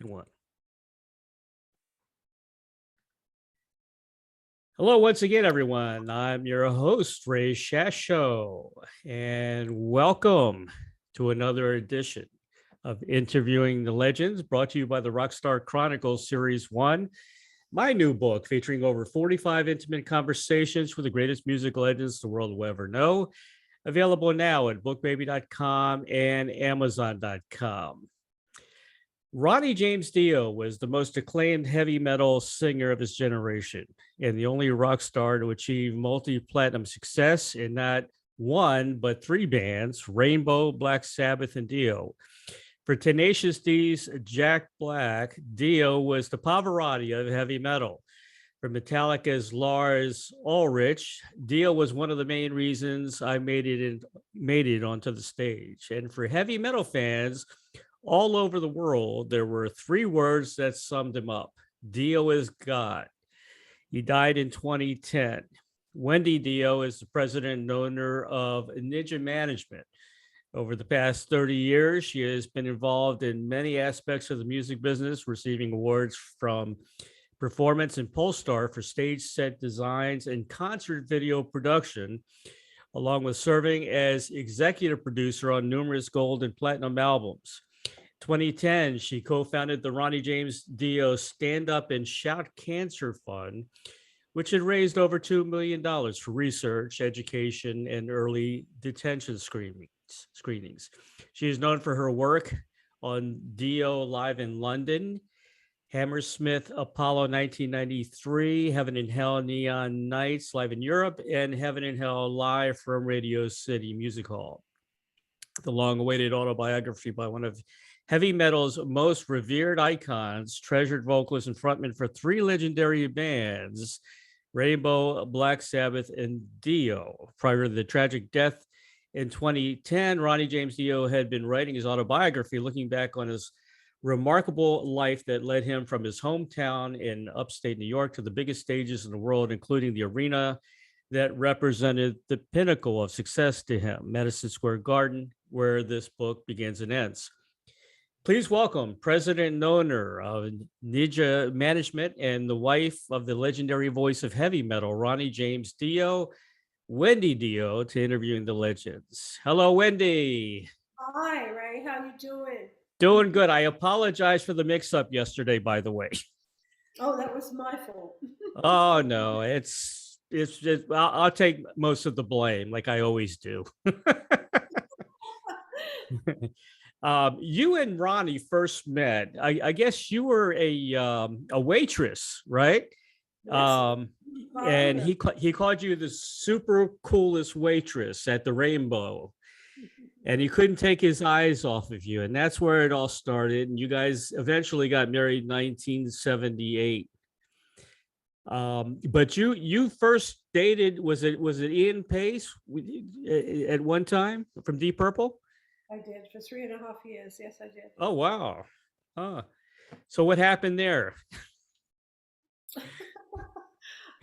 And one. Hello, once again, everyone. I'm your host, Ray Shasho, and welcome to another edition of Interviewing the Legends, brought to you by the Rockstar Chronicles Series 1, my new book featuring over 45 intimate conversations with the greatest music legends the world will ever know. Available now at bookbaby.com and amazon.com. Ronnie James Dio was the most acclaimed heavy metal singer of his generation and the only rock star to achieve multi-platinum success in not one, but three bands, Rainbow, Black Sabbath, and Dio. For Tenacious D's Jack Black, Dio was the Pavarotti of heavy metal. For Metallica's Lars, Ulrich, Dio was one of the main reasons I made it onto the stage. And for heavy metal fans all over the world, there were three words that summed him up: Dio is God. He died in 2010. Wendy Dio is the president and owner of Niji Management. Over the past 30 years, she has been involved in many aspects of the music business, receiving awards from Performance and Pollstar for stage set designs and concert video production, along with serving as executive producer on numerous gold and platinum albums. 2010, she co-founded the Ronnie James Dio Stand Up and Shout Cancer Fund, which had raised over $2 million for research, education, and early detention screenings. She is known for her work on Dio Live in London, Hammersmith Apollo 1993, Heaven and Hell Neon Nights Live in Europe, and Heaven and Hell Live from Radio City Music Hall. The long-awaited autobiography by one of heavy metal's most revered icons, treasured vocalist and frontman for three legendary bands, Rainbow, Black Sabbath, and Dio. Prior to the tragic death in 2010, Ronnie James Dio had been writing his autobiography, looking back on his remarkable life that led him from his hometown in upstate New York to the biggest stages in the world, including the arena that represented the pinnacle of success to him, Madison Square Garden, where this book begins and ends. Please welcome President and owner of Niji Management and the wife of the legendary voice of heavy metal, Ronnie James Dio, Wendy Dio, to Interviewing the Legends. Hello, Wendy. Hi, Ray. How you doing? Doing good. I apologize for the mix-up yesterday, by the way. Oh, that was my fault. Oh no, it's just I'll take most of the blame, like I always do. You and Ronnie first met. I guess you were a waitress, right? Yes. And he called you the super coolest waitress at the Rainbow, and he couldn't take his eyes off of you, and that's where it all started. And you guys eventually got married in 1978. But you first dated, was it Ian Pace at one time from Deep Purple? I did for 3.5 years. Yes, I did. Oh wow. Huh. So what happened there?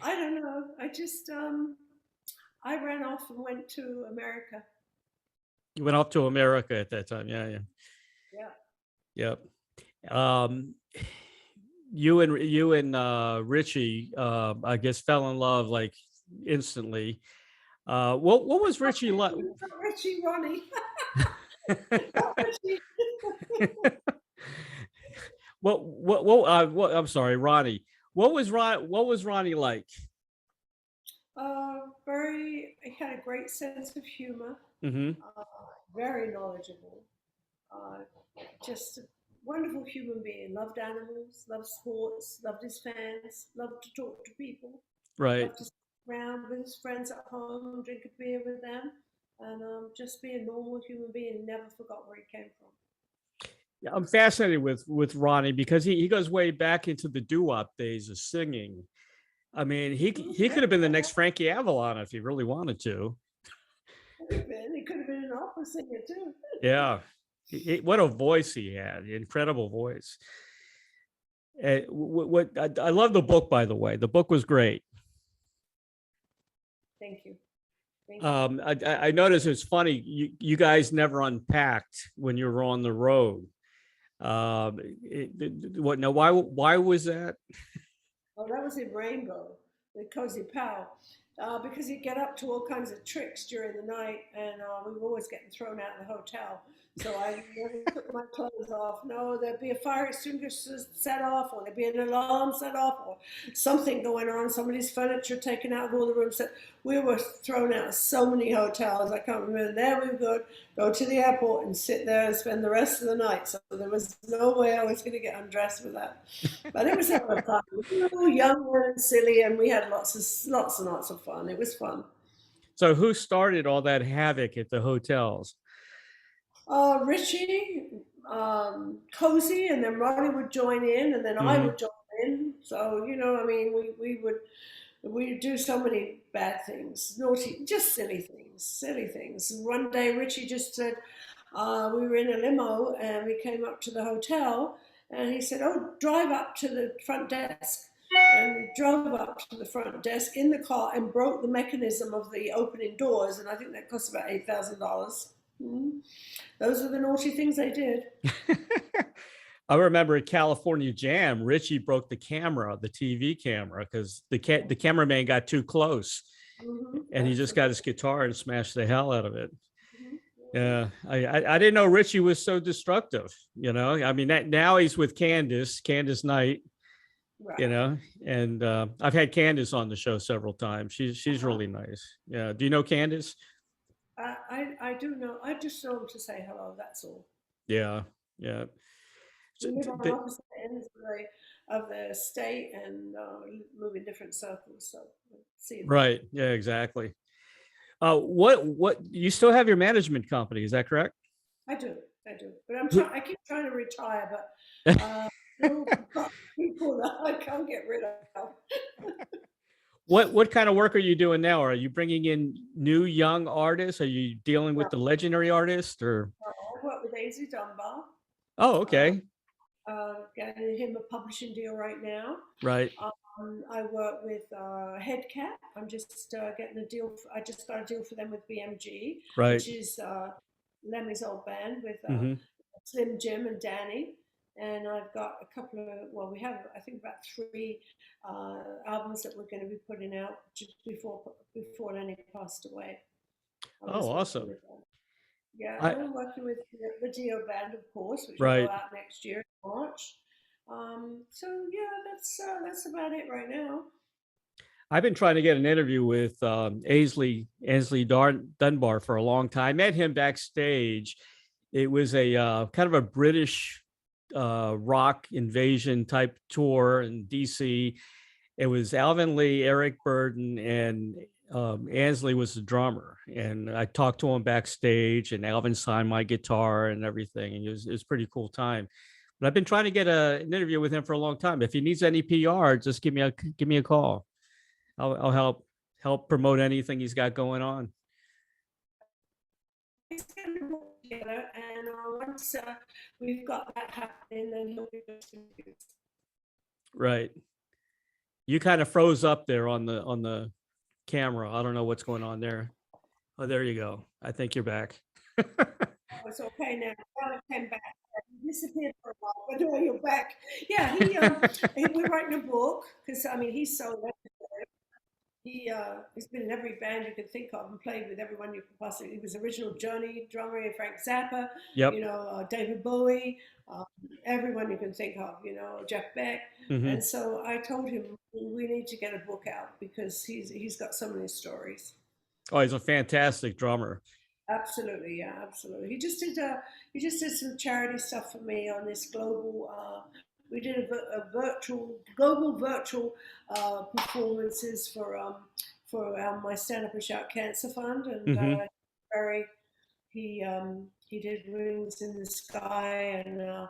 I don't know. I just I ran off and went to America. You went off to America at that time. Yeah, Yeah. yeah. Yep. You and Richie, I guess, fell in love like instantly. What was Richie like? Richie, Ronnie. Richie. What I'm sorry, Ronnie. What was Ronnie like? He had a great sense of humor. Mm-hmm. Very knowledgeable. Uh, just a wonderful human being. Loved animals. Loved sports. Loved his fans. Loved to talk to people. Right. Loved to sit around with his friends at home, drink a beer with them, and just be a normal human being. Never forgot where he came from. Yeah, I'm fascinated with Ronnie because he goes way back into the doo-wop days of singing. I mean, he could have been the next Frankie Avalon if he really wanted to. He could have been an opera singer too. Yeah, what a voice he had! Incredible voice. What I love the book, by the way. The book was great. Thank you. I noticed it's funny. You guys never unpacked when you were on the road. What? No, why was that? Oh, that was in Rainbow with Cozy Powell. Because he'd get up to all kinds of tricks during the night, and we were always getting thrown out of the hotel. So I never took my clothes off. No, there'd be a fire extinguisher set off, or there'd be an alarm set off, or something going on, somebody's furniture taken out of all the rooms. We were thrown out of so many hotels, I can't remember. There we would go to the airport and sit there and spend the rest of the night. So there was no way I was going to get undressed with that. But it was a lot of fun. We were all young and silly, and we had lots and lots of fun. It was fun. So who started all that havoc at the hotels? Richie, Cozy, and then Ronnie would join in, and then I Hmm. would join in. So I mean, we do so many bad things, naughty, just silly things. One day, Richie just said, we were in a limo and we came up to the hotel, and he said, "Oh, drive up to the front desk." And we drove up to the front desk in the car and broke the mechanism of the opening doors, and I think that cost about $8,000. Those are the naughty things they did. I remember at California Jam, Richie broke the camera, the TV camera, because the cameraman got too close, and he just got his guitar and smashed the hell out of it. Yeah, I didn't know Richie was so destructive. I mean, that now he's with Candace Knight. Right. And I've had Candace on the show several times. She's really nice. Yeah. Do you know Candace? I do know. I just know them to say hello. That's all. Yeah. Yeah. We live on opposite ends of the state and move in different circles. So see them. Right. Yeah. Exactly. What you still have your management company? Is that correct? I do. But I keep trying to retire, but people that I can't get rid of. What kind of work are you doing now? Are you bringing in new young artists? Are you dealing with No, the legendary artists or? I work with Daisy Dunbar. Oh, Uh, okay. Getting him a publishing deal right now. Right. I work with Headcat. I'm just getting a deal. I just got a deal for them with BMG, Right. which is Lemmy's old band with Hmm. Slim Jim and Danny. And I've got a couple of, well, we have, I think, about three albums that we're going to be putting out just before Lenny passed away. Oh, awesome. Yeah, I and I'm working with the Dio band, of course, which will go Right. out next year in March. So yeah, that's about it right now. I've been trying to get an interview with Ainsley Dunbar for a long time. I met him backstage. It was a kind of a British rock invasion type tour in DC. It was Alvin Lee, Eric Burden, and Ansley was the drummer. And I talked to him backstage, and Alvin signed my guitar and everything. And it was a pretty cool time. But I've been trying to get an interview with him for a long time. If he needs any PR, just give me a call. I'll help promote anything he's got going on. It's going to work together, and once we've got that happening, then he'll be good. Right. You kind of froze up there on the camera. I don't know what's going on there. Oh, there you go. I think you're back. Oh, it's okay now. Now it came back. He disappeared for a while, but now you're back. Yeah, we're writing a book because I mean he's so legendary. He's been in every band you can think of and played with everyone you could possibly. He was original Journey drummer, Frank Zappa, Yep. David Bowie, everyone you can think of, Jeff Beck. Hmm. And so I told him we need to get a book out because he's got so many stories. Oh, he's a fantastic drummer. Absolutely, yeah, absolutely. He just did some charity stuff for me on this global. We did a virtual global virtual performances for my Stand Up and Shout Cancer Fund, and Hmm. very he did Wings in the Sky and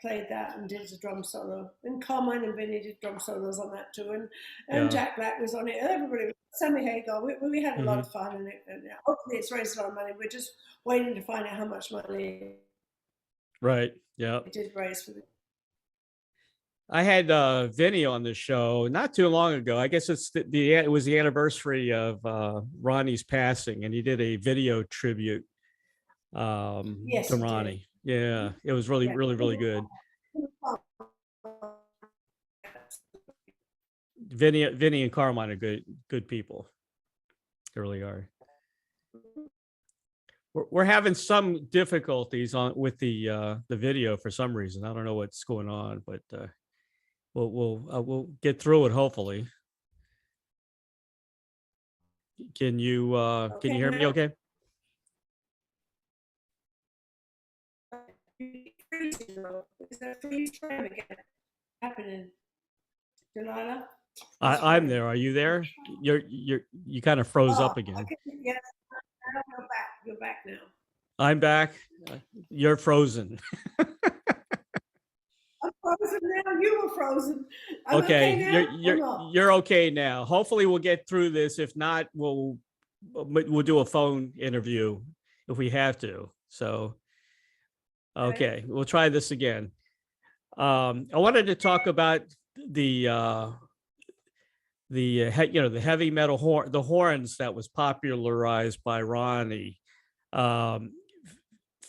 played that and did a drum solo. And Carmine and Vinny did drum solos on that too, and Yeah. Jack Black was on it. Everybody, Sammy Hagar. We had a lot Hmm. of fun, and hopefully it's raised a lot of money. We're just waiting to find out how much money Right. Yeah. it did raise for the. I had Vinny on the show not too long ago. I guess it was the anniversary of Ronnie's passing, and he did a video tribute Yes, to he did. Ronnie. Yeah, it was really, Yeah. really, really good. Vinny and Carmine are good people. They really are. We're having some difficulties on with the video for some reason. I don't know what's going on, but we'll get through it hopefully. Can you Okay, hear me? now Okay. is there freeze frame again happening, Delilah? Freeze I'm frame. there. Are you there? You kind of froze up again. Okay, yes, now you're back. You're back now. I'm back. You're frozen. I'm frozen now. You were frozen. I'm Okay, okay now or not? you're okay now. Hopefully, we'll get through this. If not, we'll do a phone interview if we have to. So, okay, we'll try this again. I wanted to talk about the the heavy metal horn, the horns that was popularized by Ronnie. Um,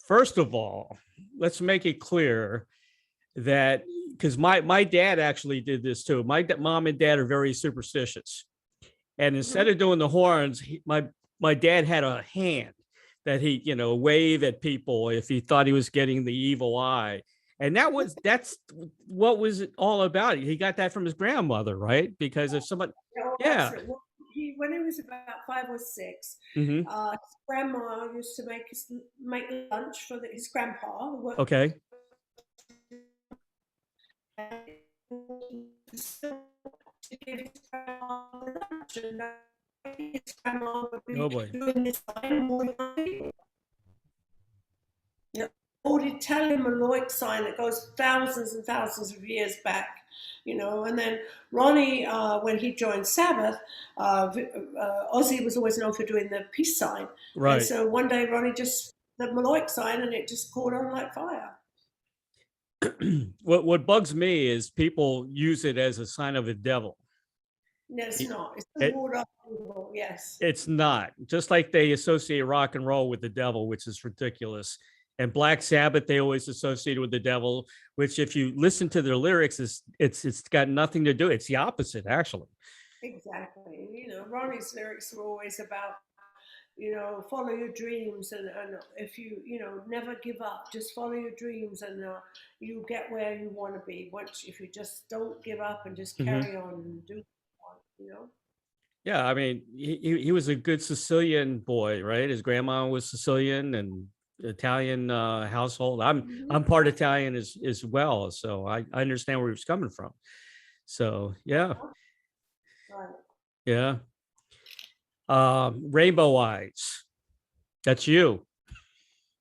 First of all, let's make it clear that because my dad actually did this too. My mom and dad are very superstitious, and instead of doing the horns, my dad had a hand that he wave at people if he thought he was getting the evil eye, and that's what was it all about. He got that from his grandmother, right? Because if somebody, Oh, yeah, absolutely. Well, when he was about 5 or 6, hmm, his grandma used to make lunch for his grandpa, who worked okay, to give his grandma lunch, and his grandma would oh be boy, doing this sign, yeah, old Italian Maloic sign that goes thousands and thousands of years back, And then Ronnie, when he joined Sabbath, Ozzy was always known for doing the peace sign, and right. so one day Ronnie just the Maloic sign, and it just caught on like fire. What bugs me is people use it as a sign of a devil. No, it's It, not. It's the it ward off evil. Yes. it's not. Just like they associate rock and roll with the devil, which is ridiculous. And Black Sabbath, they always associated with the devil, which if you listen to their lyrics, it's got nothing to do. It's the opposite, actually. Exactly. Ronnie's lyrics were always about, follow your dreams, and if never give up, just follow your dreams, and you get where you want to be. Once, if you just don't give up and just Hmm. carry on and do what you want. Yeah, I mean, he was a good Sicilian boy, right? His grandma was Sicilian and Italian household. I'm Mm-hmm. part Italian as well, so I understand where he was coming from. So yeah, Right. yeah. Rainbow Eyes. That's you.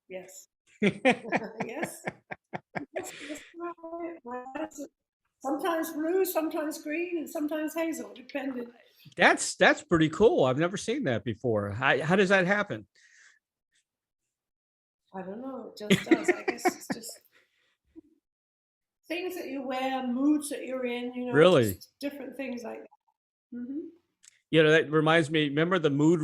Yes. Yes. Yes. That's right. Sometimes blue, sometimes green, and sometimes hazel, depending. That's pretty cool. I've never seen that before. How does that happen? I don't know. It just does. I guess it's just things that you wear, moods that you're in, Really? just different things like that. That reminds me. Remember the mood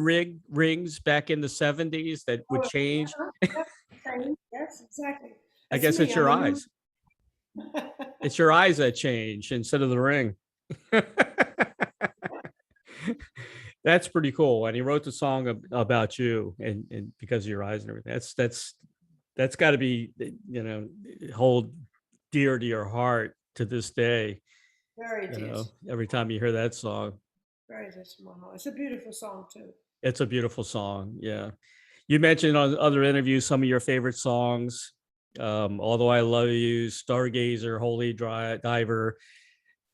rings back in the '70s that would Oh, change? yeah, same. Yes, exactly. I That's guess me. it's I'm your a mood. eyes. It's your eyes that change instead of the ring. That's pretty cool. And he wrote the song about you and because of your eyes and everything. That's got to be hold dear to your heart to this day. Very dear. Every time you hear that song, Very dear to my heart. It's a beautiful song too. it's a beautiful song. Yeah. You mentioned on other interviews some of your favorite songs. Although I Love You, Stargazer, Holy Diver,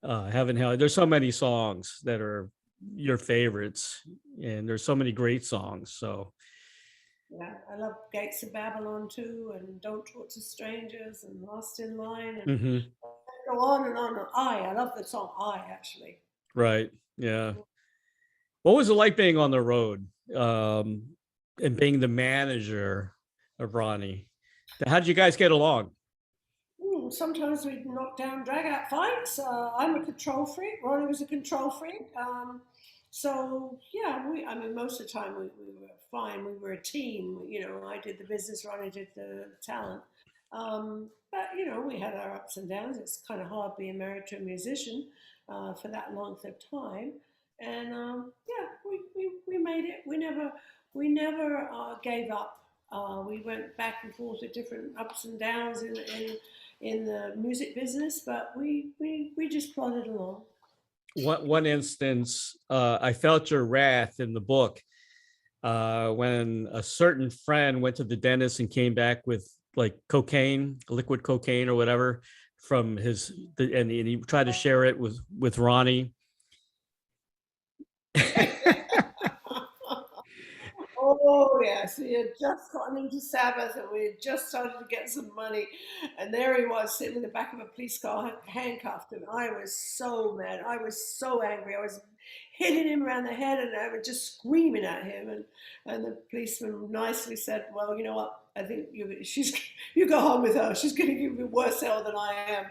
Heaven Hell. There's so many songs that are your favorites, and there's so many great songs. So Yeah, I love Gates of Babylon too, and Don't Talk to Strangers, and Lost in Line, and mhm, go on and on. I love the song I actually. right, yeah. What was it like being on the road, and being the manager of Ronnie? How did you guys get along? Sometimes we'd knock down drag out fights. I'm a control freak. Ronnie was a control freak. So yeah, I mean, most of the time we were fine. We were a team. I did the business, Ronnie did the talent. But we had our ups and downs. It's kind of hard being married to a musician for that length of time. And yeah, we made it. We never gave up. We went back and forth with different ups and downs in the music business, but we just plodded along. One instance, I felt your wrath in the book when a certain friend went to the dentist and came back with like cocaine, liquid cocaine or whatever from and he tried to share it with Ronnie. Oh yes, we had just gotten into Sabbath and we had just started to get some money, and there he was sitting in the back of a police car, handcuffed, and I was so mad. I was so angry. I was hitting him around the head, and I was just screaming at him. And the policeman nicely said, "Well, you know what? I think you go home with her. She's going to give you worse hell than I am."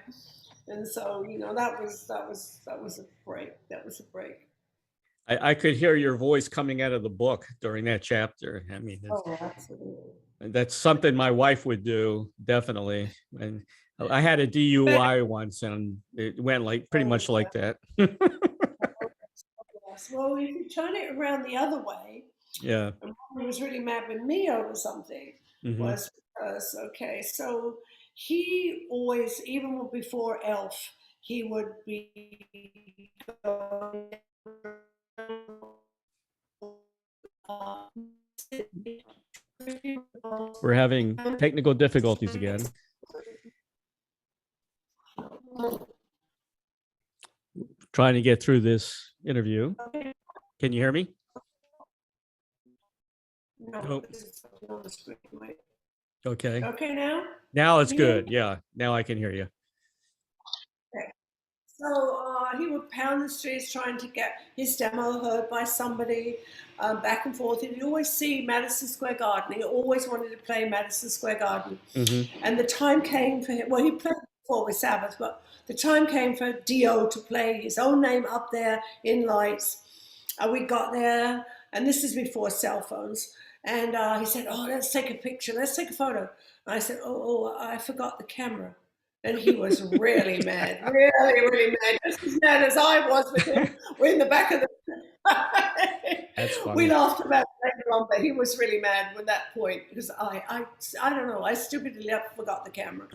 And so that was a break. That was a break. I could hear your voice coming out of the book during that chapter. I mean, Oh, absolutely. that's something my wife would do, definitely. And I had a But DUI once, and it went like pretty much like that. yes. Well, if you turn it around the other way, Yeah. and Ronnie was really mad with me over something, Mm-hmm. was because, okay, so he always, even before Elf, he would be going, uh, We're having technical difficulties again. Trying to get through this interview. Can you hear me? no, this is something on the screen. Wait. Okay. Okay, now? Now it's Can you hear good. me? Yeah. Now I can hear you. Okay. So he would pound the streets trying to get his demo heard by somebody, back and forth. And you always see Madison Square Garden. He always wanted to play Madison Square Garden. Mm-hmm. And the time came for him. Well, he played before with Sabbath, but the time came for Dio to play his own name up there in lights. We got there, and this is before cell phones. And he said, "Oh, let's take a picture. Let's take a photo." And I said, "Oh, I forgot the camera." And he was really mad, really, really mad, just as mad as I was with him. We're in the back of the. That's We funny. laughed about it later on, but he was really mad at that point because I don't know. I stupidly forgot the camera.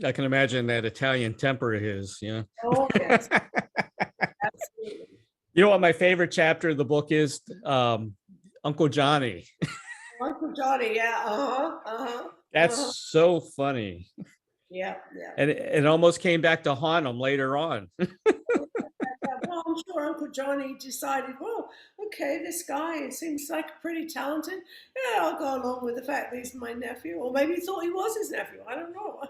I can imagine that Italian temper of his. Yeah. Oh yes, absolutely. You know what my favorite chapter of the book is? Uncle Johnny. Uncle Johnny, yeah, uh-huh. That's so funny. Yeah, yeah. And it almost came back to haunt him later on. Well, I'm sure Uncle Johnny decided, well, okay, this guy seems like pretty talented. Yeah, I'll go along with the fact that he's my nephew. Or maybe he thought he was his nephew. I don't know.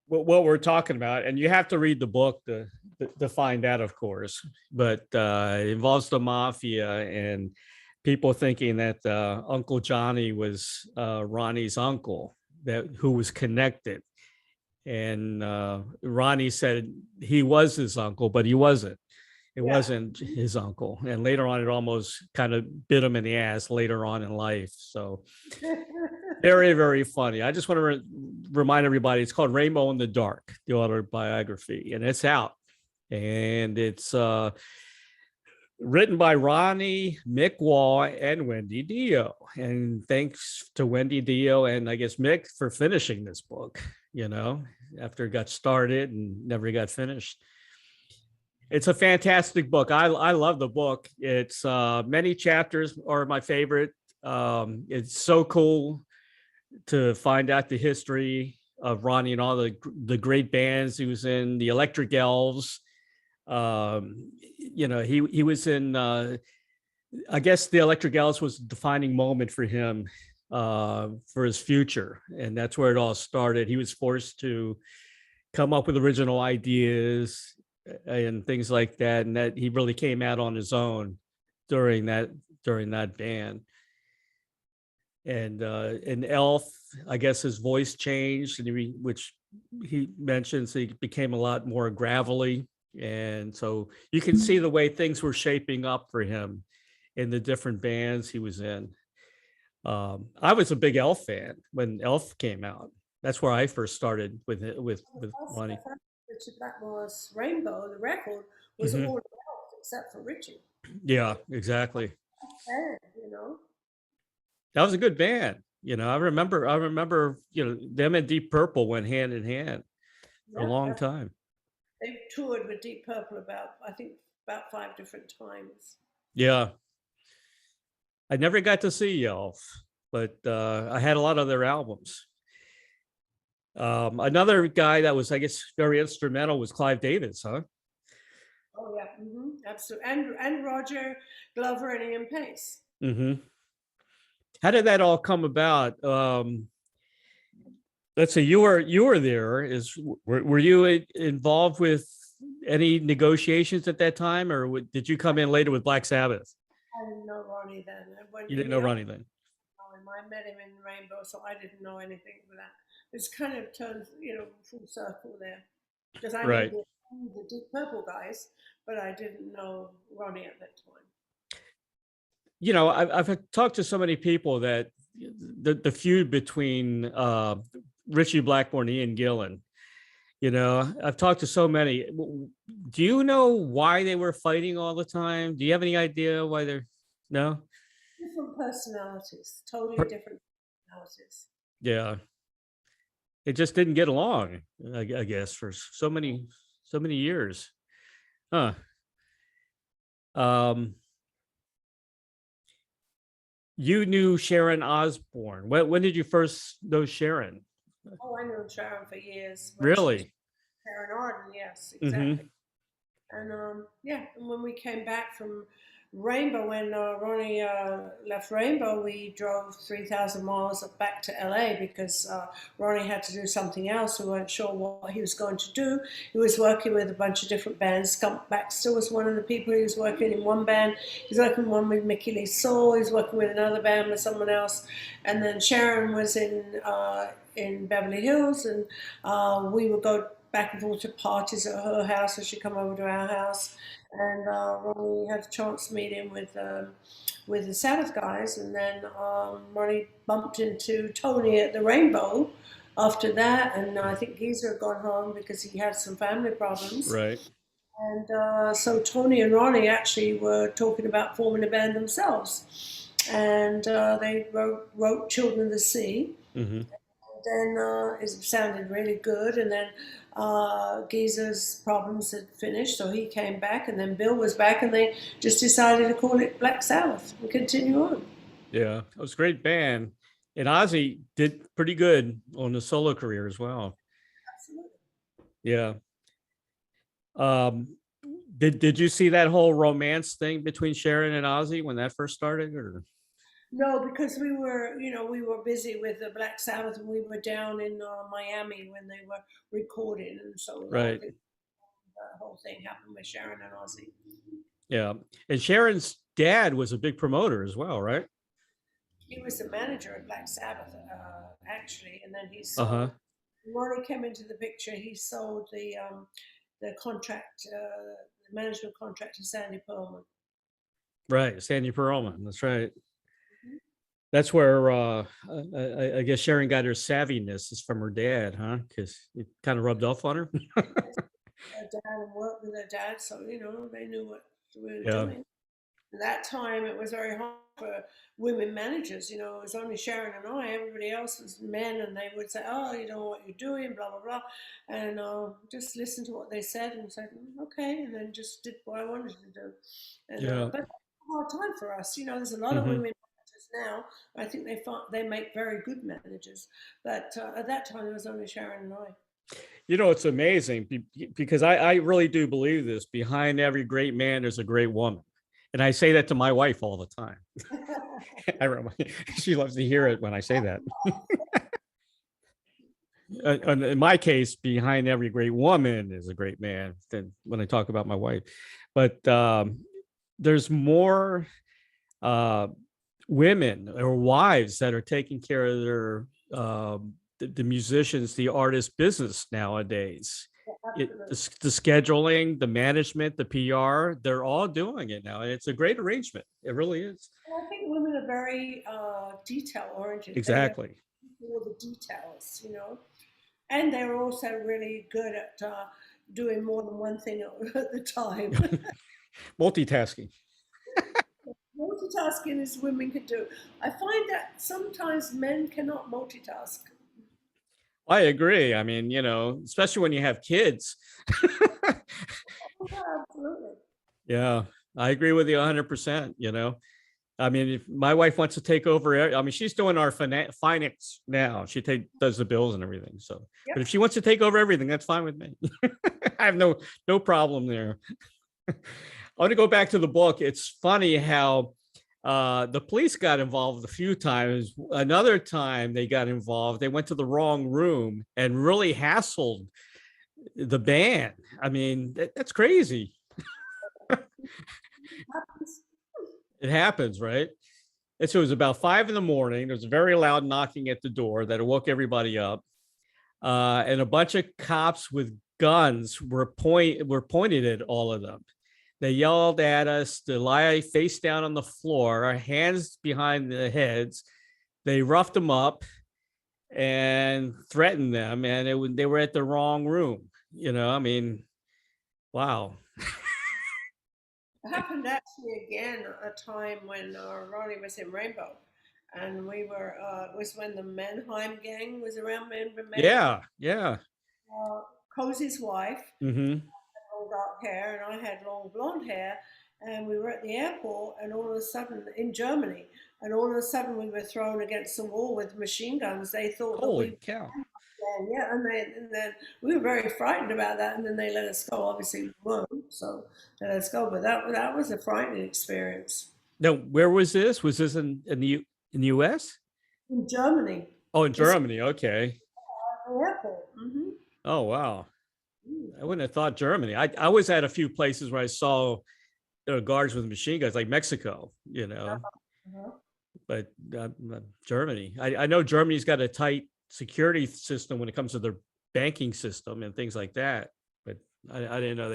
What we're talking about, and you have to read the book to find out, of course, but it involves the mafia and people thinking that Uncle Johnny was Ronnie's uncle, that who was connected. And Ronnie said he was his uncle, but he wasn't. It Yeah. wasn't his uncle. And later on, it almost kind of bit him in the ass later on in life. So very, very funny. I just want to remind everybody, it's called Rainbow in the Dark, the autobiography, and it's out. And it's written by Ronnie, Mick Wall, and Wendy Dio. And thanks to Wendy Dio and I guess Mick for finishing this book, after it got started and never got finished. It's a fantastic book. I love the book. It's many chapters are my favorite. It's so cool to find out the history of Ronnie and all the great bands he was in, the Electric Elves. He was in. I guess the Electric Elves was a defining moment for him, for his future, and that's where it all started. He was forced to come up with original ideas and things like that, and that he really came out on his own during that band. And in Elf, I guess his voice changed, and which he mentions he became a lot more gravelly, and so you can see the way things were shaping up for him in the different bands he was in. I was a big Elf fan when Elf came out. That's where I first started with it, with Ronnie. Richard Blackmore's Rainbow, the record, was Hmm. all about except for Richie. Yeah, exactly. And, you know. That was a good band. I remember, them and Deep Purple went hand in hand for a Yeah, long time. they've toured with Deep Purple I think, about 5 different times. Yeah. I never got to see Elf, but I had a lot of their albums. Another guy that was, I guess, very instrumental was Clive Davis, huh? Oh yeah, absolutely. And Roger Glover and Ian Pace. Hmm. How did that all come about? Let's say you were there. Were you involved with any negotiations at that time, or did you come in later with Black Sabbath? I didn't know Ronnie then. When You didn't know we Ronnie then. I met him in Rainbow, so I didn't know anything of that. It's kind of turned, full circle there. Because I knew Right. the Deep Purple guys, but I didn't know Ronnie at that time. I've talked to so many people that the feud between Richie Blackmore and Ian Gillan. I've talked to so many. Do you know why they were fighting all the time? Do you have any idea why they're no? Different personalities, totally different personalities. Yeah, it just didn't get along. I guess for so many years, huh? Um, you knew Sharon Osbourne. When did you first know Sharon? Oh, I knew Sharon for years. When she was Really? Sharon Arden, yes, Mm-hmm. exactly. And yeah, and when we came back from Rainbow, when Ronnie left Rainbow, we drove 3,000 miles back to LA because Ronnie had to do something else. We weren't sure what he was going to do. He was working with a bunch of different bands. Skunk Baxter was one of the people. He was working in one band. He was working one with Mickey Lee Saul. He was working with another band with someone else. And then Sharon was in Beverly Hills, and we would go back and forth to parties at her house, or she'd come over to our house. And Ronnie had a chance to meet him with the Sabbath guys, and then Ronnie bumped into Tony at the Rainbow after that, and I think Geezer had gone home because he had some family problems. Right. And so Tony and Ronnie actually were talking about forming a band themselves, and they wrote "Children of the Sea." Mm-hmm. Then it sounded really good, and then Geezer's problems had finished, so he came back, and then Bill was back, and they just decided to call it Black Sabbath and continue on. Yeah, it was a great band, and Ozzy did pretty good on the solo career as well. Absolutely. Yeah. Um, did you see that whole romance thing between Sharon and Ozzy when that first started, or No, because we were busy with the Black Sabbath, and we were down in Miami when they were recording, and so right? the whole thing happened with Sharon and Ozzy. Yeah, and Sharon's dad was a big promoter as well, right? He was the manager of Black Sabbath, actually, and then he Uh huh. sold. Ronnie came into the picture. He sold the contract, the management contract to Sandy Pearlman. Right, Sandy Perlman. That's right. Mhm. That's where I guess Sharon got her savviness is from her dad, huh? Because it kind of rubbed off on her. Her dad and worked with her dad, so they knew what we were Yeah. doing. At that time, it was very hard for women managers. It was only Sharon and I. Everybody else was men, and they would say, "Oh, you know what you're doing," blah blah blah, and just listen to what they said and said, "Okay," and then just did what I wanted to do. And Yeah. but it's a hard time for us. There's a lot of Hmm. women managers now. I think they make very good managers, but at that time, there was only Sharon and I. It's amazing because I really do believe this. Behind every great man, there's a great woman. And I say that to my wife all the time. She loves to hear it when I say that. In my case, behind every great woman is a great man. Than when I talk about my wife, but there's more uh, women or wives that are taking care of the musicians, the artist business nowadays. Absolutely. The scheduling, the management, the PR, they're all doing it now. And it's a great arrangement. It really is. And I think women women are very detail oriented. They are Exactly. all the details, and they're also really good at doing more than one thing at the time. Multitasking. Multitasking is women can do. I find that sometimes men cannot multitask. I agree. I mean, especially when you have kids. Oh, yeah, absolutely. Yeah, I agree with you 100%. I mean, if my wife wants to take over, I mean, she's doing our finance now. Does the bills and everything. So, but Yep. if she wants to take over everything, that's fine with me. I have no problem there. I want to go back to the book. It's funny how the police got involved a few times. Another time they got involved, they went to the wrong room and really hassled the band. I mean, that's crazy. It happens, right? And so it was about 5 a.m. There was a very loud knocking at the door that woke everybody up. And a bunch of cops with guns were pointed at all of them. They yelled at us to lie face down on the floor, our hands behind the heads. They roughed them up and threatened them, and they were at the wrong room. I mean, wow. It happened actually again at a time when Ronnie was in Rainbow, and we were. It was when the Mannheim gang was around. Yeah, yeah. Uh, Cozy's wife Mm-hmm. had long dark hair, and I had long blonde hair, and we were at the airport, and all of a sudden in Germany, and all of a sudden we were thrown against the wall with machine guns. They thought that Holy we cow. yeah, and then we were very frightened about that, and then they let us go. Obviously, we weren't, so they let us go. But that was a frightening experience Now, where was this? Was this in the US? in Germany. Oh, in Just Germany. Okay. at the airport. Oh, wow. I wouldn't have thought Germany. I was at a few places where I saw guards with machine guns, like Mexico, Uh-huh. but Germany. I know Germany's got a tight security system when it comes to their banking system and things like that. But I didn't know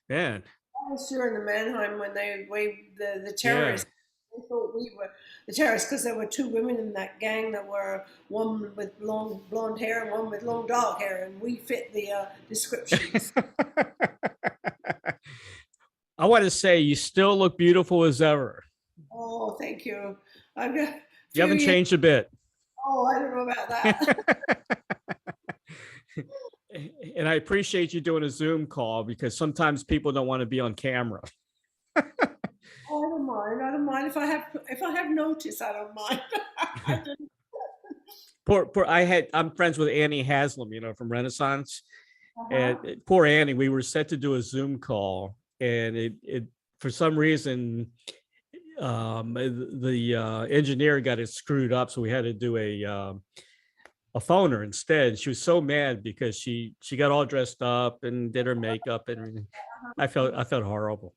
man, I was sure in the Mannheim when the yeah. terrorists. They thought we were the terrorists because there were two women in that gang that were one with long blonde hair and one with long dark hair, and we fit the descriptions. I want to say you still look beautiful as ever. Oh, thank you. I've got a You few haven't years. changed a bit. Oh, I don't know about that. And I appreciate you doing a Zoom call because sometimes people don't want to be on camera. Oh, I don't mind. I don't mind if I have notice. I don't mind. I don't, Poor, I'm friends with Annie Haslam, from Renaissance, and uh-huh. poor Annie. We were set to do a Zoom call, and it for some reason, the engineer got it screwed up, so we had to do a phoner instead. She was so mad because she got all dressed up and did her makeup and everything. I felt horrible.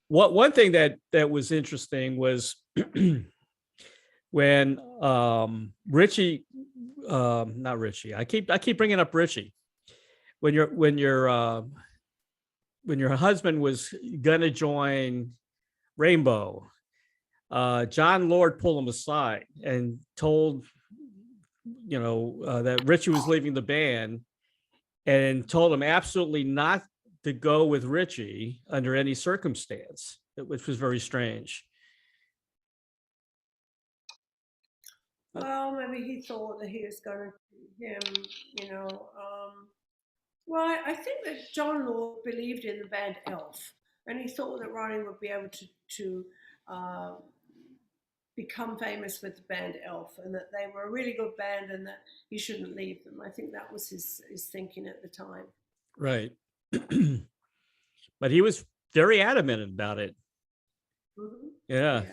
One thing that was interesting was when Richie, not Richie. I keep bringing up Richie. When your husband was gonna join Rainbow, John Lord pulled him aside and told that Richie was leaving the band and told him absolutely not to go with Richie under any circumstance, which was very strange. Well, maybe he thought that he was going to him, you know. Well, I think that John Law believed in the band Elf, and he thought that Ronnie would be able to uh, become famous with the band Elf, and that they were a really good band, and that he shouldn't leave them. I think that was his thinking at the time. Right. But he was very adamant about it. Yeah. Yeah,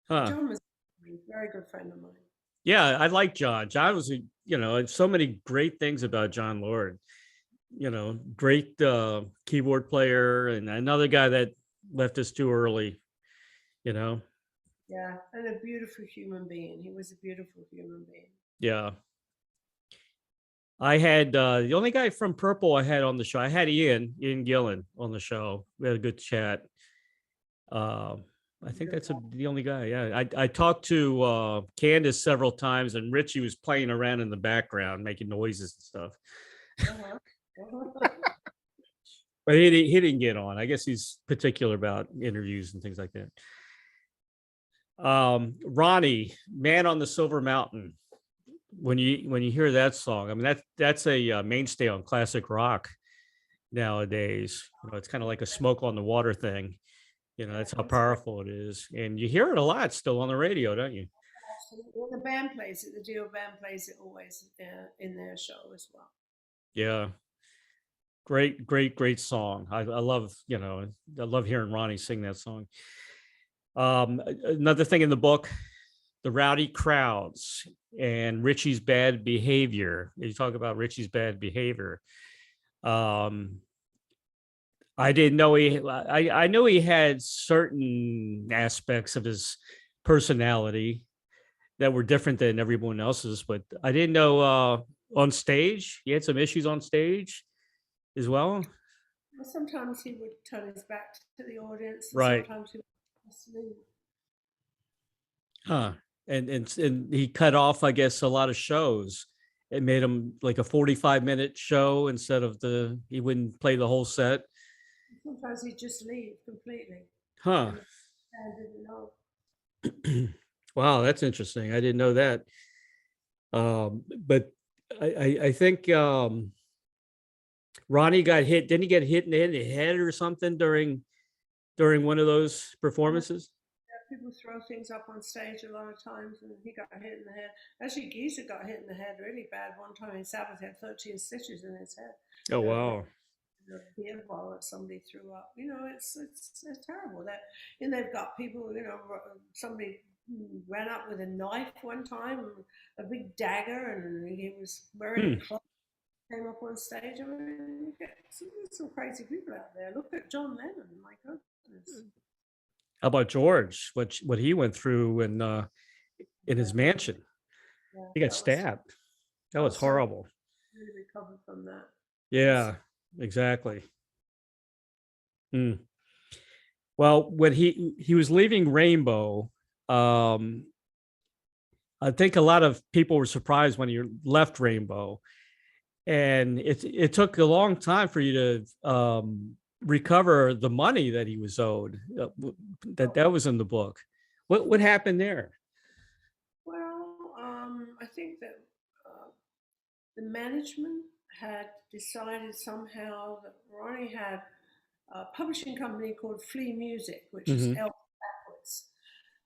Huh. John was a very good friend of mine. Yeah, I like John. John was, so many great things about John Lord. Great keyboard player, and another guy that left us too early. You know. Yeah, and a beautiful human being. He was a beautiful human being. Yeah. I had the only guy from Purple I had on the show. I had Ian Gillan on the show. We had a good chat. I think that's the only guy. Yeah, I talked to Candace several times, and Richie was playing around in the background, making noises and stuff. Uh-huh. Uh-huh. But he didn't get on. I guess he's particular about interviews and things like that. Ronnie, "Man on the Silver Mountain." When you hear that song, I mean that's a mainstay on classic rock nowadays. It's kind of like a smoke on the water thing. That's how powerful it is, and you hear it a lot still on the radio, don't you? Well, the band plays it. The Dio band plays it always in their show as well. Yeah, great song. I love I love hearing Ronnie sing that song. Another thing in the book, the rowdy crowds and Richie's bad behavior. You talk about Richie's bad behavior. I didn't know I know he had certain aspects of his personality that were different than everyone else's, but I didn't know on stage he had some issues on stage as well. Well, sometimes he would turn his back to the audience, and Right. sometimes he would asleep. Huh. And he cut off, I guess, a lot of shows. It made him like a 45-minute show instead of he wouldn't play the whole set. Sometimes he'd just leave completely. Huh. And didn't know. Wow, that's interesting. I didn't know that. But I think Ronnie got hit. Didn't he get hit in the head or something during one of those performances? Yeah, people throw things up on stage a lot of times, and he got hit in the head. Actually, Geezer got hit in the head really bad one time. In Sabbath, had 13 stitches in his head. Oh wow. The beer bottle that somebody threw up. It's terrible. And they've got people. Somebody ran up with a knife one time, a big dagger, and he was wearing a cloak. Came up on stage. I mean, you get some crazy people out there. Look at John Lennon. My goodness. How about George? What he went through in his mansion? Yeah, He got stabbed. That was horrible. Really recovered from that. Yeah, exactly. Well, when he was leaving Rainbow, I think a lot of people were surprised when he left Rainbow, and it took a long time for you to recover the money that he was owed. That was in the book. What happened there? Well, I think that the management had decided somehow that Ronnie had a publishing company called Flea Music, which is L backwards.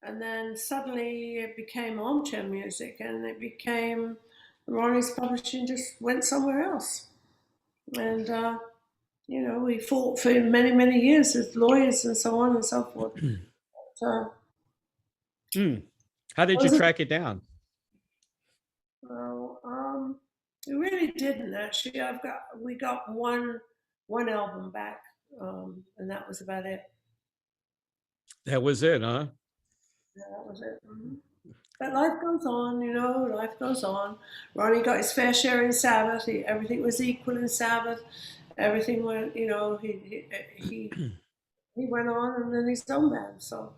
And then suddenly it became Armchair Music, and it became Ronnie's publishing just went somewhere else. And, we fought for many, many years with lawyers and so on and so forth. So, How did you track it down? well, we really didn't actually. We got one album back, and that was about it. That was it, huh? Yeah, that was it. But life goes on, life goes on. Ronnie got his fair share in Sabbath. Everything was equal in Sabbath. Everything went, he went on and then his own band. So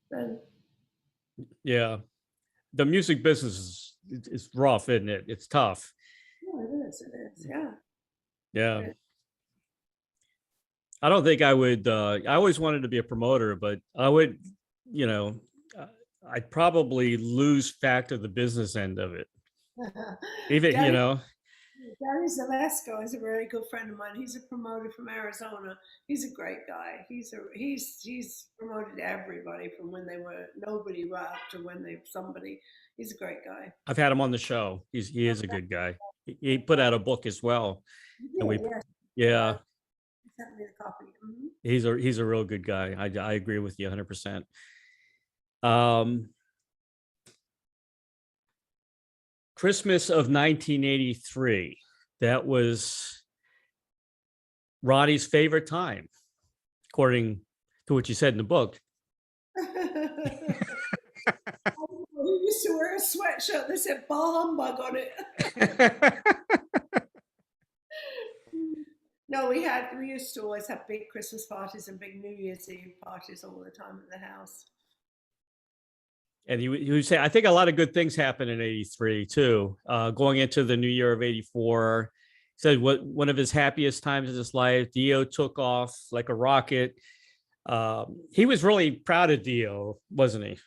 then. Yeah. The music business is rough, isn't it? It's tough. Yeah, it is. Yeah. Yeah. I don't think I would. I always wanted to be a promoter, but I would, I'd probably lose fact of the business end of it. Even, Danny Zalesko is a very good friend of mine. He's a promoter from Arizona. He's a great guy. He's promoted everybody from when they were nobody right up to when they somebody. He's a great guy. I've had him on the show. He is a good guy. He put out a book as well. Yeah, and yeah. He sent me the copy. He's a real good guy. I agree with you 100%. Christmas of 1983. That was Ronnie's favorite time, according to what you said in the book. He used to wear a sweatshirt that said "Bah Humbug" on it. No, No, we used to always have big Christmas parties and big New Year's Eve parties all the time at the house. And you would say, I think a lot of good things happened in '83 too. Going into the new year of '84, he said what one of his happiest times in his life. Dio took off like a rocket. He was really proud of Dio, wasn't he?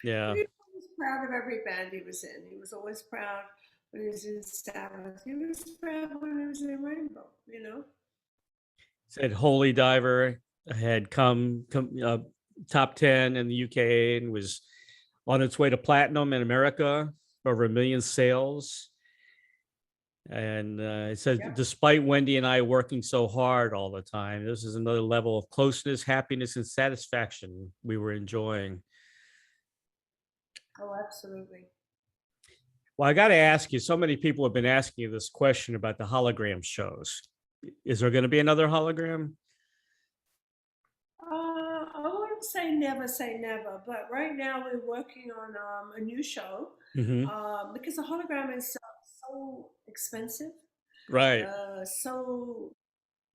Yeah. He was proud of every band he was in. He was always proud when he was in Sabbath. He was proud when he was in Rainbow, you know? Said Holy Diver had come top 10 in the UK and was on its way to platinum in America, over 1 million sales. And it said, Yep. despite Wendy and I working so hard all the time, this is another level of closeness, happiness, and satisfaction we were enjoying. Oh, absolutely. Well, I got to ask you, so many people have been asking you this question about the hologram shows. Is there going to be another hologram? I wouldn't say never, but right now we're working on a new show Mm-hmm. because the hologram is so expensive. Right. So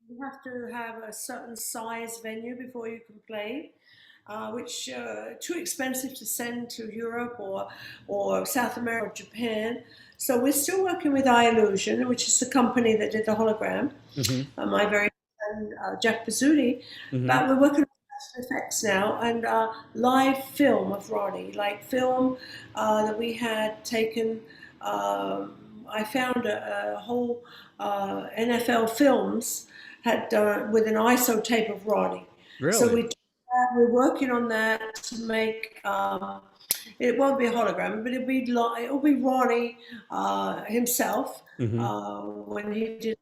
you have to have a certain size venue before you can play, which too expensive to send to Europe or South America or Japan. So we're still working with iLusion, which is the company that did the hologram. Mm-hmm. My very friend Jack Pizzuti. Mm-hmm. But we're working on special effects now and live film of Ronnie, like film that we had taken. I found a whole NFL films had done with an ISO tape of Ronnie. So Really? we're working on that to make. It won't be a hologram, but it'll be Ronnie himself Mm-hmm. when he did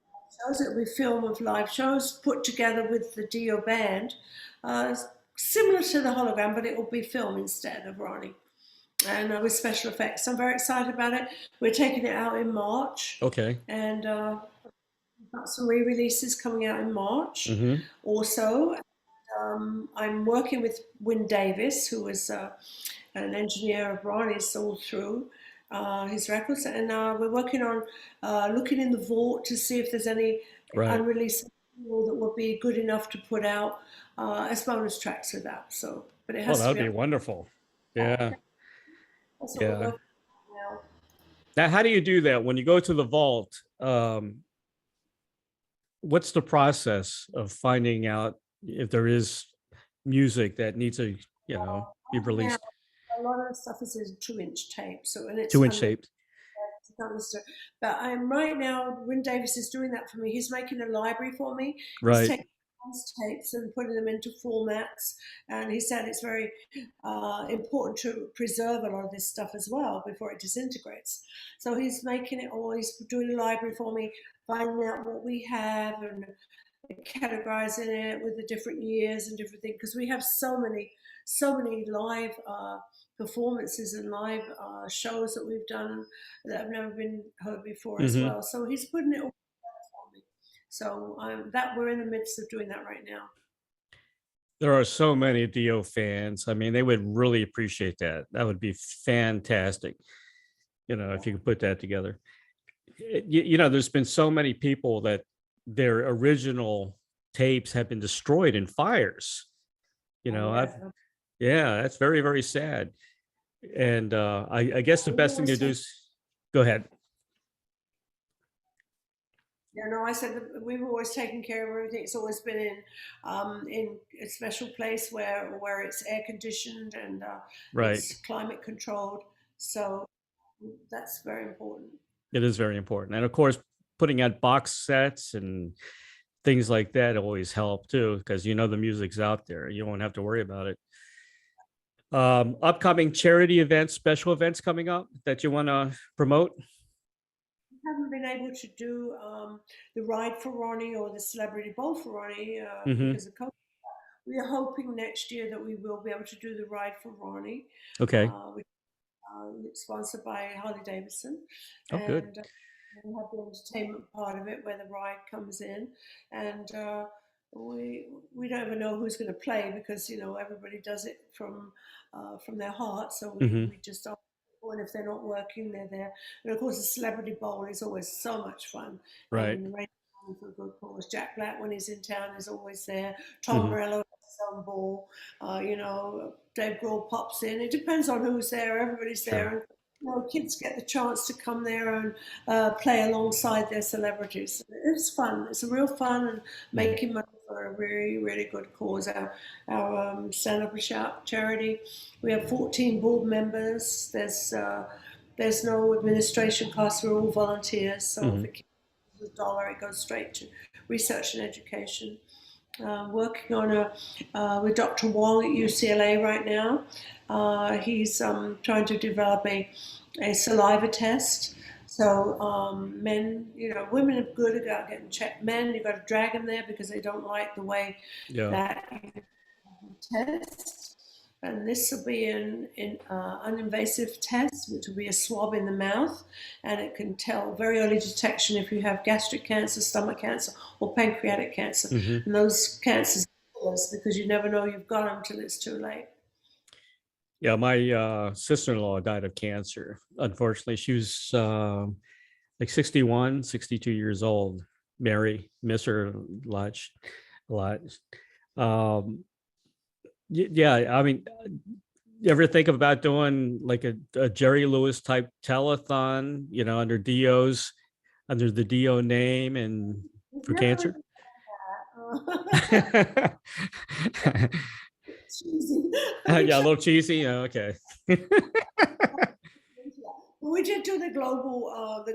shows. It'll be film of live shows put together with the Dio band, similar to the hologram, but it will be film instead of Ronnie. And with special effects, I'm very excited about it. We're taking it out in March, Okay. and we've got some re-releases coming out in March. Mm-hmm. Also, I'm working with Win Davis, who was an engineer of Ronnie's all through his records, and we're working on looking in the vault to see if there's any Right. unreleased material that would be good enough to put out as bonus tracks with that. So, but it Oh, has that to would be be up. wonderful. Yeah. That's what we're Yeah. working on now. Now, how do you do that when you go to the vault? What's the process of finding out if there is music that needs to, be Right now, released? a lot of stuff is in 2-inch tape, so and it's 2 inch tapes. But I'm right now. Win Davis is doing that for me. He's making a library for me. He's Right. taking those tapes and putting them into formats, and he said it's very important to preserve a lot of this stuff as well before it disintegrates. So he's making it all. He's doing a library for me, finding out what we have and categorizing it with the different years and different things because we have so many live performances and live shows that we've done that have never been heard before as Mm-hmm. well. So he's putting it all together for me. So that we're in the midst of doing that right now. There are so many Dio fans. I mean, they would really appreciate that. That would be fantastic, if you could put that together. There's been so many people that their original tapes have been destroyed in fires. That's very, very sad. And I guess the best thing to do is go ahead. Yeah, no, I said that we've always taken care of everything. It's always been in a special place where it's air conditioned and Right. it's climate controlled. So that's very important. It is very important. And of course, putting out box sets and things like that always help too, because the music's out there. You won't have to worry about it. Upcoming charity events, special events coming up that you want to promote? We haven't been able to do the ride for Ronnie or the celebrity bowl for Ronnie Mm-hmm. because of COVID. We are hoping next year that we will be able to do the ride for Ronnie, Okay. which is sponsored by Harley Davidson, Oh, good. and we have the entertainment part of it where the ride comes in, and we don't even know who's going to play because everybody does it from their heart. So Mm-hmm. we just ask And if they're not working, they're there. And of course, the Celebrity Bowl is always so much fun. Right. And raising money for a good cause. Jack Black, when he's in town, is always there. Tom Hmm. Morello has his own ball. Dave Grohl pops in. It depends on who's there. Everybody's there. Sure. And, kids get the chance to come there and play alongside their celebrities. It's fun. It's a real fun and making money for a really, really good cause. Our Stand Up and Shout charity. We have 14 board members. There's no administration costs. We're all volunteers. So if it costs $1, it goes straight to research and education. Working on with Dr. Wong at UCLA right now. He's trying to develop a saliva test. So women are good about getting checked. Men, you've got to drag them there because they don't like the way that you test. And this will be an uninvasive test, which will be a swab in the mouth, and it can tell very early detection if you have gastric cancer, stomach cancer, or pancreatic cancer. And those cancers kill us because you never know you've got them till it's too late. Yeah, my sister-in-law died of cancer. Unfortunately, she was like 61, 62 years old. Mary, miss her a lot. Yeah, I mean, you ever think about doing like a Jerry Lewis type telethon, under the Dio name and for cancer? Cheesy. Yeah, a little cheesy. Yeah, okay. We did do the global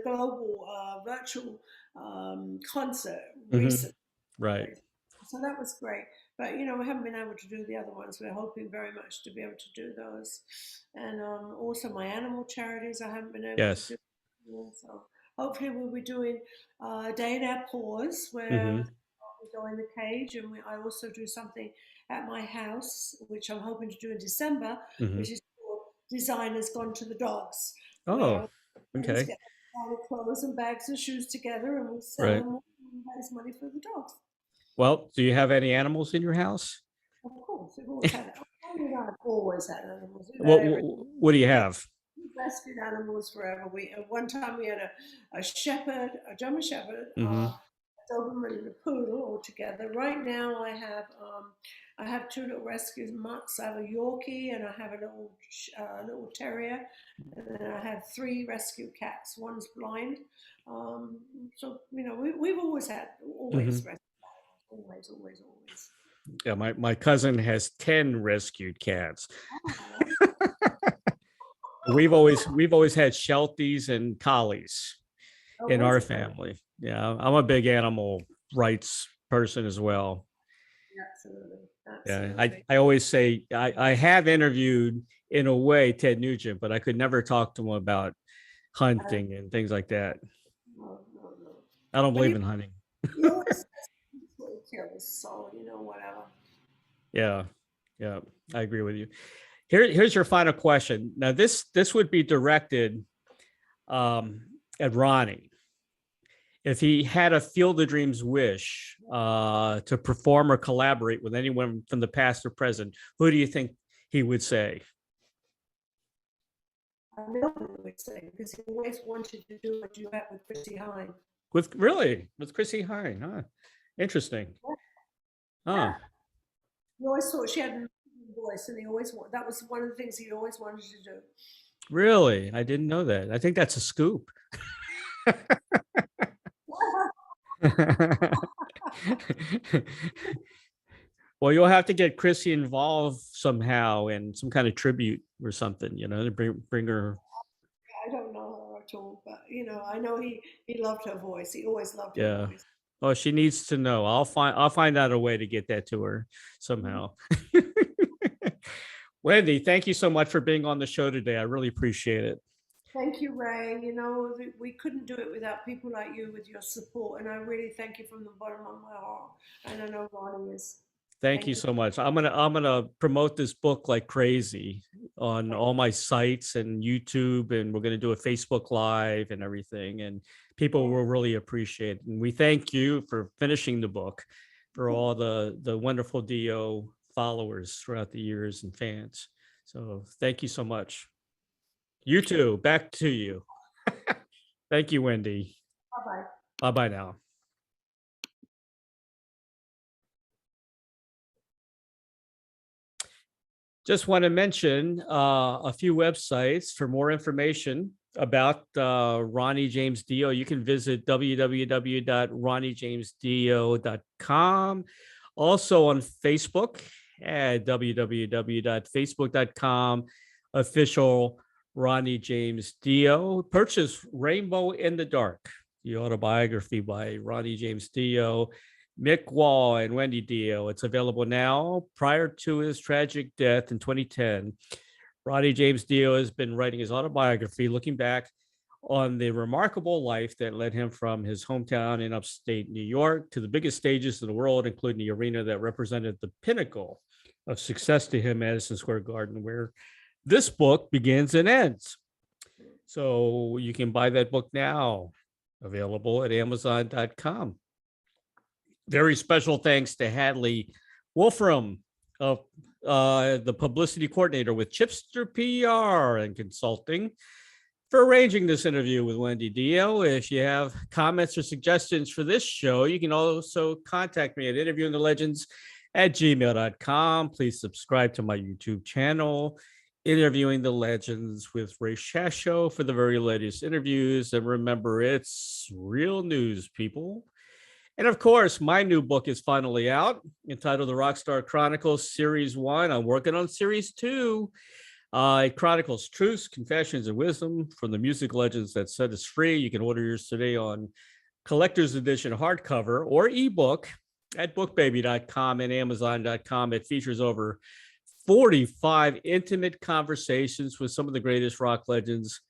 virtual concert recently. Right. So that was great. But, we haven't been able to do the other ones. We're hoping very much to be able to do those. And also my animal charities, I haven't been able Yes. to do. So hopefully we'll be doing a day in our paws where Hmm. we go in the cage. And I also do something at my house, which I'm hoping to do in December, Hmm. which is called Designers Gone to the Dogs, Oh, where friends okay. get clothes and bags and shoes together and we'll sell Right. them and raise money for the dogs. Well, do you have any animals in your house? Of course, we've always had. I mean, I've always had animals. We've had What every. what do you have? We've rescued animals forever. We at one time we had a shepherd, a German shepherd, Hmm. a Doberman, and a poodle all together. Right now, I have two little rescue mutts. I have a Yorkie and I have a little terrier, and then I have three rescue cats. One's blind. So we've always Hmm. rescued animals. Always. Yeah, my cousin has 10 rescued cats. Oh, We've always had Shelties and Collies oh, in was our it? family. Yeah, I'm a big animal rights person as well. Absolutely. Yeah, I, Absolutely. I always say I have interviewed in a way Ted Nugent, but I could never talk to him about Uh, hunting and things like that. no, no, no. I don't But believe in hunting. you always kills, so whatever. Yeah, yeah, I agree with you. Here's your final question. Now, this would be directed at Ronnie. If he had a Field of Dreams wish to perform or collaborate with anyone from the past or present, who do you think he would say? I know what he would say because he always wanted to do what you had with Chrissy Hine. With Chrissy Hine, huh? Interesting. Huh. Yeah. He always thought she had an amazing voice, and that was one of the things he always wanted to do. Really? I didn't know that. I think that's a scoop. Well, you'll have to get Chrissy involved somehow in some kind of tribute or something, to bring her. I don't know her at all, but I know he loved her voice. He always loved her Yeah. voice. Oh, she needs to know. I'll find out a way to get that to her Mhm. somehow. Wendy, thank you so much for being on the show today. I really appreciate it. Thank you, Ray. We couldn't do it without people like you with your support, and I really thank you from the bottom of my heart. And I know Ronnie is. Thank you Thank you. so much. I'm gonna promote this book like crazy on all my sites and YouTube, and we're gonna do a Facebook Live and everything, and people will really appreciate it. And we thank you for finishing the book, for all the wonderful Dio followers throughout the years and fans. So thank you so much. You too. Back to you. Thank you, Wendy. Bye-bye. Bye-bye now. Just want to mention a few websites for more information about Ronnie James Dio. You can visit www.ronniejamesdio.com. Also on Facebook at www.facebook.com official Ronnie James Dio. Purchase Rainbow in the Dark, the autobiography by Ronnie James Dio, Mick Wall, and Wendy Dio. It's available now. Prior to his tragic death in 2010, Ronnie James Dio has been writing his autobiography, looking back on the remarkable life that led him from his hometown in upstate New York to the biggest stages in the world, including the arena that represented the pinnacle of success to him, Madison Square Garden, where this book begins and ends. So you can buy that book now, available at Amazon.com. Very special thanks to Hadley Wolfram, the publicity coordinator with Chipster PR and Consulting, for arranging this interview with Wendy Dio. If you have comments or suggestions for this show, you can also contact me at interviewingthelegends@gmail.com. Please subscribe to my YouTube channel, Interviewing the Legends with Ray Shasho, for the very latest interviews. And remember, it's real news, people. And of course, my new book is finally out, entitled The Rockstar Chronicles Series 1. I'm working on Series 2. It chronicles truths, confessions, and wisdom from the music legends that set us free. You can order yours today on collector's edition hardcover or ebook at bookbaby.com and amazon.com. It features over 45 intimate conversations with some of the greatest rock legends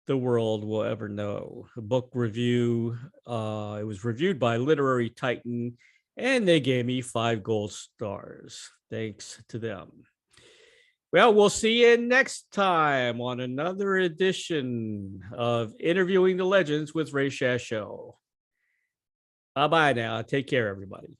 the world will ever know. A book review. It was reviewed by Literary Titan, and they gave me 5 gold stars. Thanks to them. Well, we'll see you next time on another edition of Interviewing the Legends with Ray Shasho. Bye-bye now. Take care, everybody.